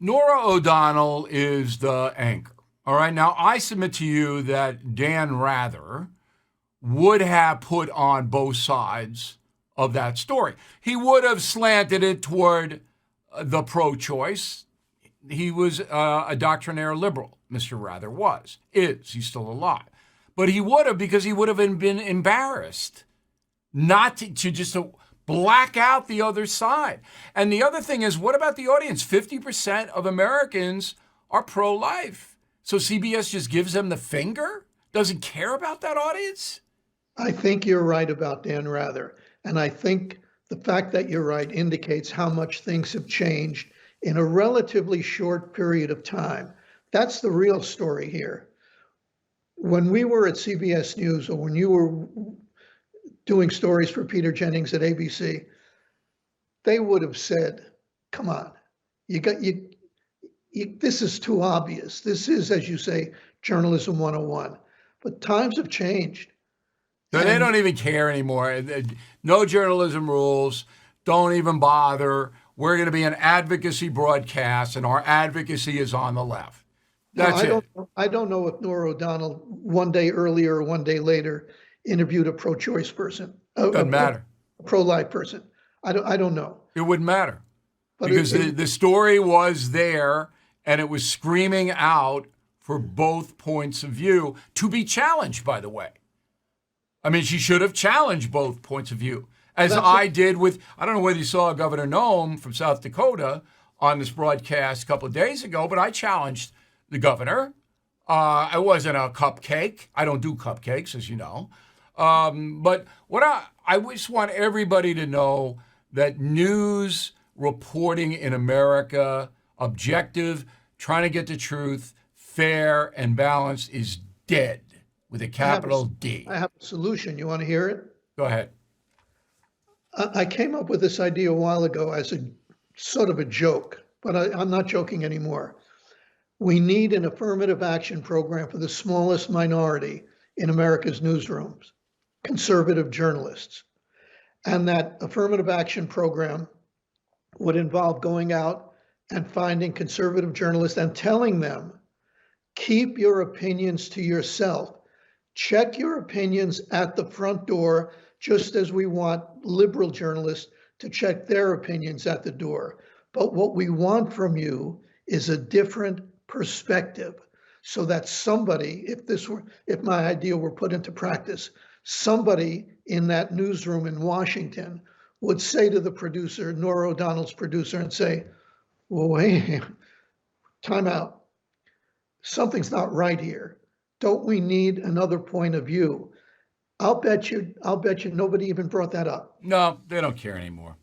Nora O'Donnell is the anchor. All right. Now, I submit to you that Dan Rather would have put on both sides of that story. He would have slanted it toward the pro-choice. He was a doctrinaire liberal, Mr. Rather was, is. He's still alive. But he would have, because he would have been embarrassed not to just to black out the other side. And the other thing is, what about the audience? 50% of Americans are pro-life. So CBS just gives them the finger? Doesn't care about that audience? I think you're right about Dan Rather. And I think the fact that you're right indicates how much things have changed in a relatively short period of time. That's the real story here. When we were at CBS News, or when you were doing stories for Peter Jennings at ABC, they would have said, come on, this is too obvious. This is, as you say, journalism 101. But times have changed. No, they don't even care anymore. No journalism rules. Don't even bother. We're going to be an advocacy broadcast, and our advocacy is on the left. That's it. I don't know if Nora O'Donnell, one day earlier or one day later, interviewed a pro-choice person. Doesn't matter. A pro-life person. I don't know. It wouldn't matter. But because the story was there, and it was screaming out for both points of view to be challenged, by the way. I mean, she should have challenged both points of view, as I did with, I don't know whether you saw Governor Noem from South Dakota on this broadcast a couple of days ago, but I challenged the governor. I wasn't a cupcake. I don't do cupcakes, as you know. But what I just want everybody to know that news reporting in America, objective, trying to get the truth, fair and balanced, is dead with a capital D. I have a solution. You want to hear it? Go ahead. I came up with this idea a while ago as a sort of a joke, but I'm not joking anymore. We need an affirmative action program for the smallest minority in America's newsrooms, conservative journalists. And that affirmative action program would involve going out and finding conservative journalists and telling them, keep your opinions to yourself. Check your opinions at the front door, just as we want liberal journalists to check their opinions at the door. But what we want from you is a different perspective, so that somebody, if my idea were put into practice, somebody in that newsroom in Washington would say to the producer, Nora O'Donnell's producer, and say, well, wait, time out. Something's not right here. Don't we need another point of view? I'll bet you nobody even brought that up. No, they don't care anymore.